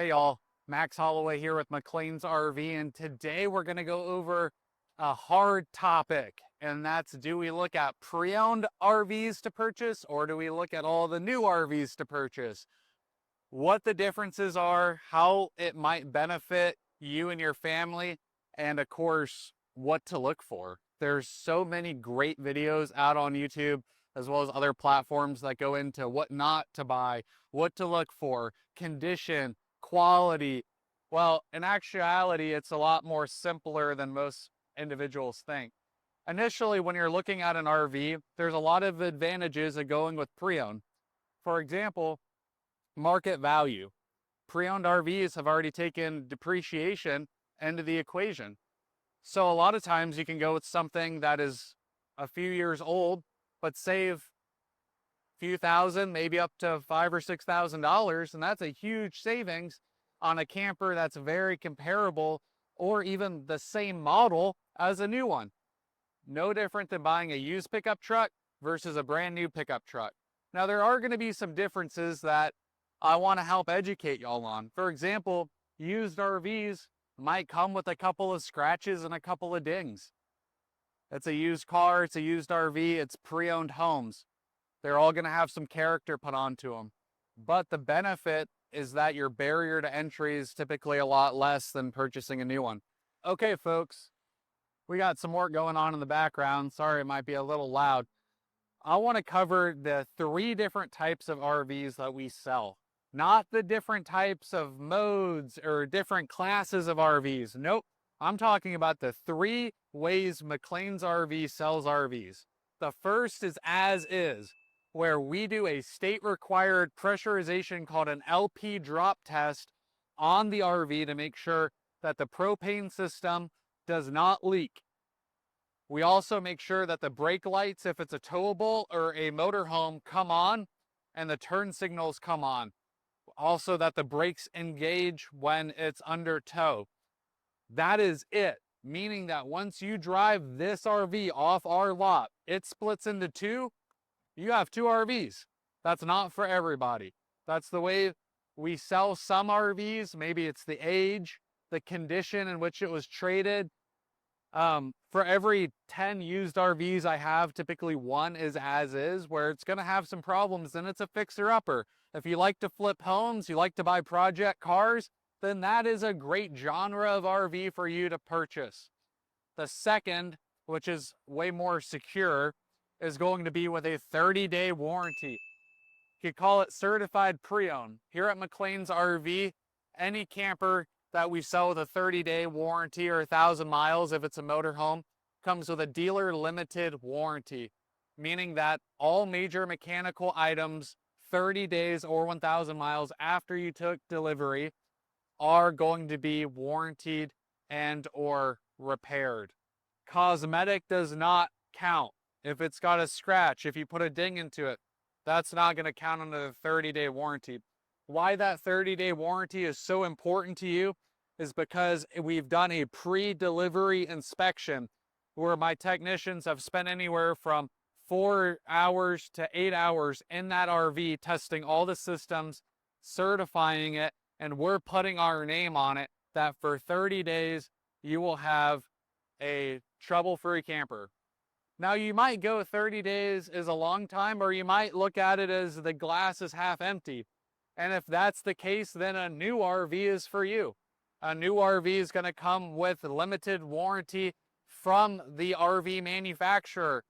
Hey y'all, Max Holloway here with McLean's RV, and today we're going to go over a hard topic, and that's, do we look at pre-owned RVs to purchase, or do we look at all the new RVs to purchase? What the differences are, how it might benefit you and your family, and of course, what to look for. There's so many great videos out on YouTube, as well as other platforms that go into what not to buy, what to look for, condition, quality. Well, in actuality, it's a lot more simpler than most individuals think. Initially, when you're looking at an RV, there's a lot of advantages of going with pre-owned. For example, market value. Pre-owned RVs have already taken depreciation into the equation. So a lot of times you can go with something that is a few years old, but save few thousand, maybe up to $5,000 or $6,000, and that's a huge savings on a camper that's very comparable or even the same model as a new one. No different than buying a used pickup truck versus a brand new pickup truck. Now, there are going to be some differences that I want to help educate y'all on. For example, used RVs might come with a couple of scratches and a couple of dings. It's a used car, it's a used RV, it's pre-owned homes. They're all going to have some character put onto them. But the benefit is that your barrier to entry is typically a lot less than purchasing a new one. Okay, folks, we got some work going on in the background. Sorry, it might be a little loud. I want to cover the 3 different types of RVs that we sell. Not the different types of modes or different classes of RVs. Nope. I'm talking about the 3 ways McLean's RV sells RVs. The first is as is, where we do a state-required pressurization called an LP drop test on the RV to make sure that the propane system does not leak. We also make sure that the brake lights, if it's a towable or a motorhome, come on and the turn signals come on. Also that the brakes engage when it's under tow. That is it. Meaning that once you drive this RV off our lot, it splits into 2. You have 2 RVs. That's not for everybody. That's the way we sell some RVs. Maybe it's the age, the condition in which it was traded. For every 10 used RVs I have, typically 1 is as is, where it's going to have some problems, and it's a fixer-upper. If you like to flip homes, you like to buy project cars, then that is a great genre of RV for you to purchase. The second, which is way more secure, is going to be with a 30-day warranty. You could call it certified pre-owned. Here at McLean's RV, any camper that we sell with a 30-day warranty or 1,000 miles, if it's a motorhome, comes with a dealer limited warranty, meaning that all major mechanical items 30 days or 1,000 miles after you took delivery are going to be warranted and or repaired. Cosmetic does not count. If it's got a scratch, if you put a ding into it, that's not going to count under the 30-day warranty. Why that 30-day warranty is so important to you is because we've done a pre-delivery inspection where my technicians have spent anywhere from 4 hours to 8 hours in that RV testing all the systems, certifying it, and we're putting our name on it that for 30 days you will have a trouble-free camper. Now, you might go 30 days is a long time, or you might look at it as the glass is half empty. And if that's the case, then a new RV is for you. A new RV is going to come with limited warranty from the RV manufacturer.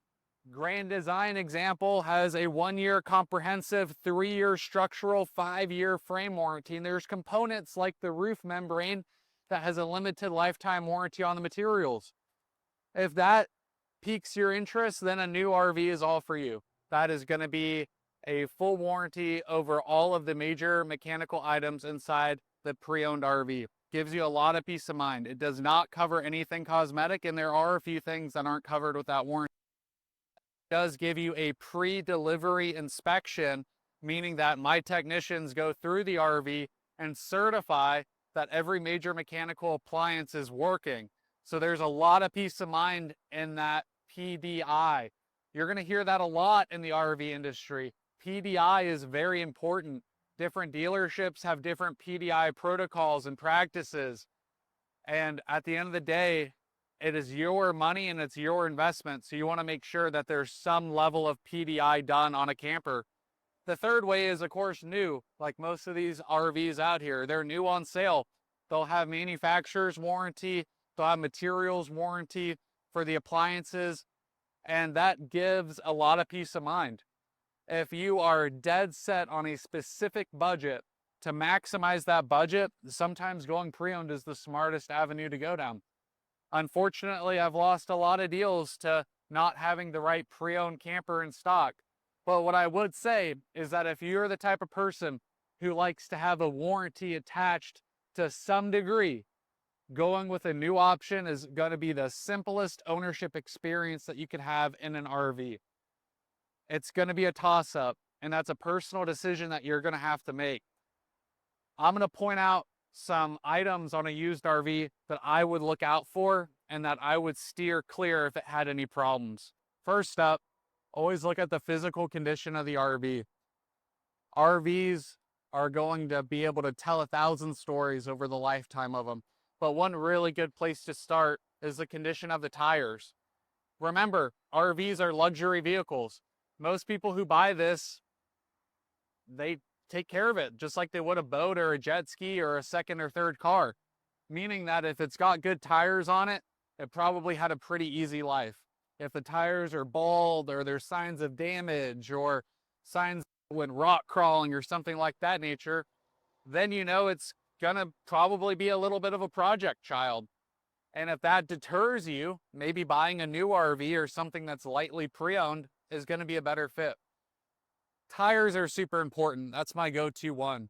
Grand Design example has a 1-year comprehensive, 3-year structural, 5-year frame warranty. And there's components like the roof membrane that has a limited lifetime warranty on the materials. If that piques your interest, then a new RV is all for you. That is going to be a full warranty over all of the major mechanical items inside the pre-owned RV. Gives you a lot of peace of mind. It does not cover anything cosmetic, and there are a few things that aren't covered with that warranty. It does give you a pre-delivery inspection, meaning that my technicians go through the RV and certify that every major mechanical appliance is working. So there's a lot of peace of mind in that PDI. You're going to hear that a lot in the RV industry. PDI is very important. Different dealerships have different PDI protocols and practices. And at the end of the day, it is your money and it's your investment. So you want to make sure that there's some level of PDI done on a camper. The third way is, of course, new. Like most of these RVs out here, they're new on sale. They'll have manufacturer's warranty, they'll have materials warranty for the appliances, and that gives a lot of peace of mind. If you are dead set on a specific budget, to maximize that budget, sometimes going pre-owned is the smartest avenue to go down. Unfortunately, I've lost a lot of deals to not having the right pre-owned camper in stock. But what I would say is that if you're the type of person who likes to have a warranty attached to some degree, going with a new option is going to be the simplest ownership experience that you could have in an RV. It's going to be a toss-up, and that's a personal decision that you're going to have to make. I'm going to point out some items on a used RV that I would look out for and that I would steer clear if it had any problems. First up, always look at the physical condition of the RV. RVs are going to be able to tell 1,000 stories over the lifetime of them. But one really good place to start is the condition of the tires. Remember, RVs are luxury vehicles. Most people who buy this, they take care of it just like they would a boat or a jet ski or a second or third car. Meaning that if it's got good tires on it, it probably had a pretty easy life. If the tires are bald or there's signs of damage or signs when rock crawling or something like that nature, then you know it's gonna probably be a little bit of a project child. And if that deters you, maybe buying a new RV or something that's lightly pre-owned is gonna be a better fit. Tires are super important. That's my go-to one.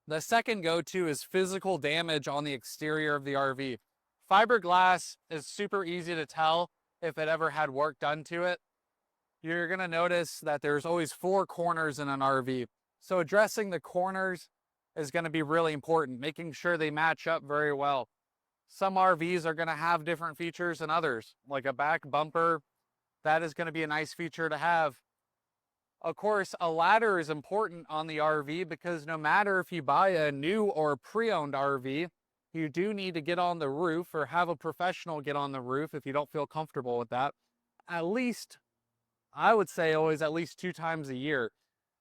The second go-to is physical damage on the exterior of the RV. Fiberglass is super easy to tell if it ever had work done to it. You're going to notice that there's always 4 corners in an RV. So addressing the corners is going to be really important, making sure they match up very well. Some RVs are going to have different features than others, like a back bumper. That is going to be a nice feature to have. Of course, a ladder is important on the RV because no matter if you buy a new or pre-owned RV, you do need to get on the roof or have a professional get on the roof if you don't feel comfortable with that. At least, I would say always at least 2 times a year.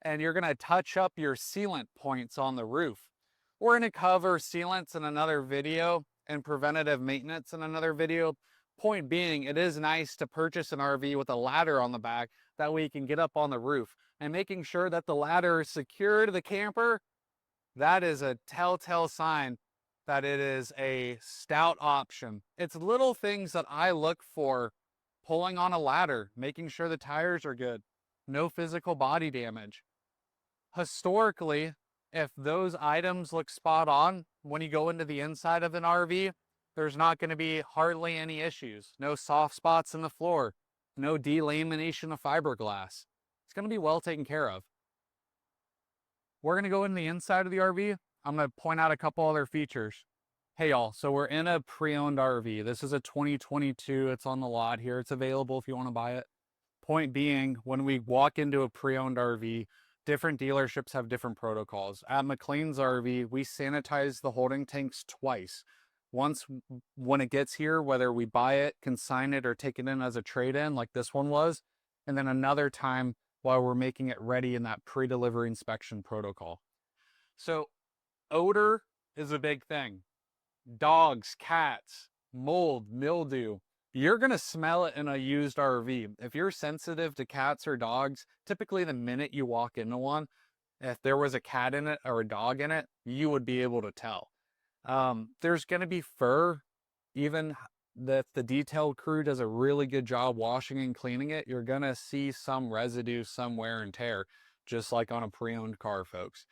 And you're going to touch up your sealant points on the roof. We're going to cover sealants in another video and preventative maintenance in another video. Point being, it is nice to purchase an RV with a ladder on the back. That way you can get up on the roof. And making sure that the ladder is secure to the camper, that is a telltale sign that it is a stout option. It's little things that I look for pulling on a ladder, making sure the tires are good, no physical body damage. Historically, if those items look spot on when you go into the inside of an RV, there's not going to be hardly any issues. No soft spots in the floor, no delamination of fiberglass. It's going to be well taken care of. We're going to go in the inside of the RV. I'm going to point out a couple other features. Hey y'all, so we're in a pre-owned RV. This is a 2022. It's on the lot here. It's available if you want to buy it. Point being, when we walk into a pre-owned RV, different dealerships have different protocols. At McLean's RV, we sanitize the holding tanks twice. Once when it gets here, whether we buy it, consign it, or take it in as a trade-in like this one was, and then another time while we're making it ready in that pre-delivery inspection protocol. So odor is a big thing. Dogs, cats, mold, mildew. You're going to smell it in a used RV. If you're sensitive to cats or dogs, typically the minute you walk into one, if there was a cat in it or a dog in it, you would be able to tell. There's going to be fur. Even if the detail crew does a really good job washing and cleaning it, you're going to see some residue, some wear and tear, just like on a pre-owned car, folks.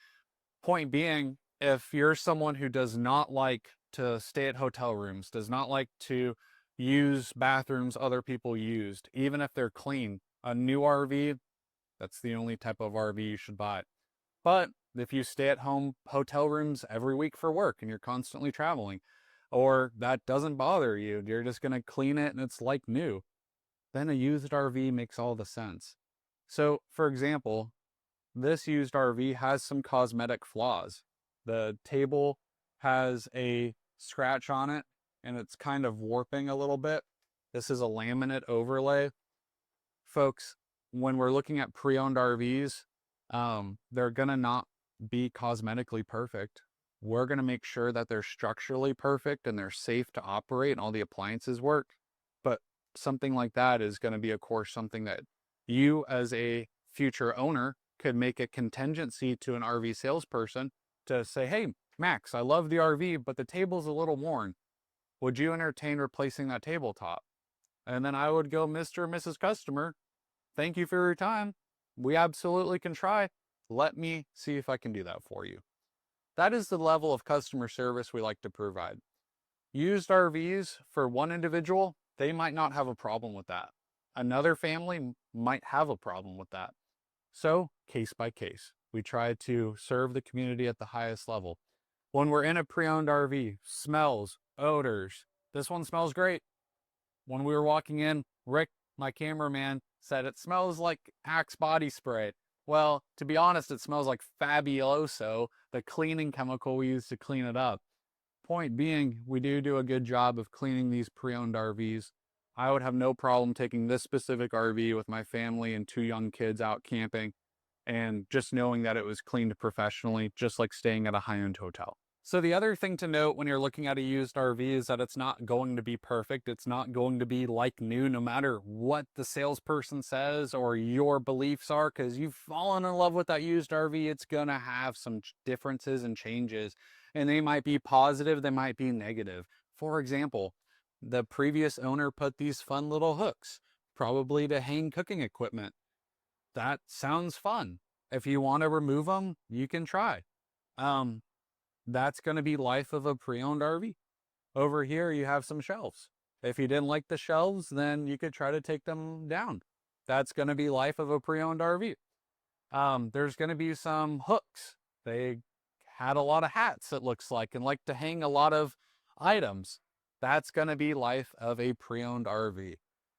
Point being, if you're someone who does not like to stay at hotel rooms, does not like to use bathrooms other people used, even if they're clean, a new RV, that's the only type of RV you should buy. But if you stay at home hotel rooms every week for work and you're constantly traveling, or that doesn't bother you, you're just going to clean it and it's like new, then a used RV makes all the sense. So, for example, this used RV has some cosmetic flaws. The table has a scratch on it and it's kind of warping a little bit. This is a laminate overlay. Folks, when we're looking at pre-owned RVs, they're gonna not be cosmetically perfect. We're gonna make sure that they're structurally perfect and they're safe to operate and all the appliances work. But something like that is gonna be, of course, something that you as a future owner could make a contingency to an RV salesperson to say, hey, Max, I love the RV, but the table's a little worn. Would you entertain replacing that tabletop? And then I would go, Mr. or Mrs. Customer, thank you for your time. We absolutely can try. Let me see if I can do that for you. That is the level of customer service we like to provide. Used RVs for one individual, they might not have a problem with that. Another family might have a problem with that. So, case by case, we try to serve the community at the highest level. When we're in a pre-owned RV, smells, odors. This one smells great. When we were walking in, Rick, my cameraman, said it smells like Axe body spray. Well, to be honest, it smells like Fabuloso, the cleaning chemical we use to clean it up. Point being, we do a good job of cleaning these pre-owned RVs. I would have no problem taking this specific RV with my family and 2 young kids out camping and just knowing that it was cleaned professionally, just like staying at a high-end hotel. So the other thing to note when you're looking at a used RV is that it's not going to be perfect. It's not going to be like new, no matter what the salesperson says or your beliefs are, because you've fallen in love with that used RV. It's going to have some differences and changes, and they might be positive, they might be negative. For example, the previous owner put these fun little hooks, probably to hang cooking equipment. That sounds fun. If you want to remove them, you can try. Um, that's going to be life of a pre-owned RV. Over here, you have some shelves. If you didn't like the shelves, then you could try to take them down. That's going to be life of a pre-owned RV. There's going to be some hooks. They had a lot of hats, it looks like, and like to hang a lot of items. That's going to be life of a pre-owned RV.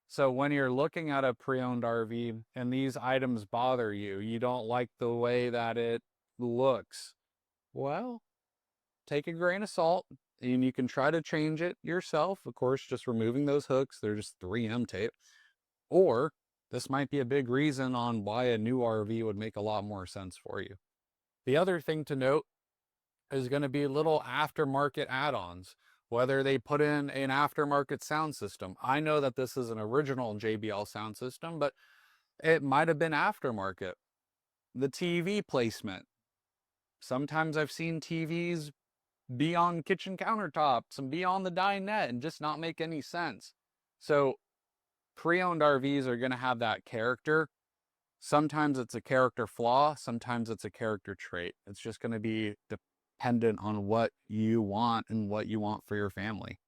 So when you're looking at a pre-owned RV and these items bother you, you don't like the way that it looks, well, take a grain of salt and you can try to change it yourself. Of course, just removing those hooks, they're just 3M tape. Or this might be a big reason on why a new RV would make a lot more sense for you. The other thing to note is going to be little aftermarket add-ons, whether they put in an aftermarket sound system. I know that this is an original JBL sound system, but it might have been aftermarket. The TV placement. Sometimes I've seen TVs be on kitchen countertops and be on the dinette and just not make any sense. So pre-owned RVs are going to have that character. Sometimes it's a character flaw, sometimes it's a character trait. It's just going to be dependent on what you want and what you want for your family.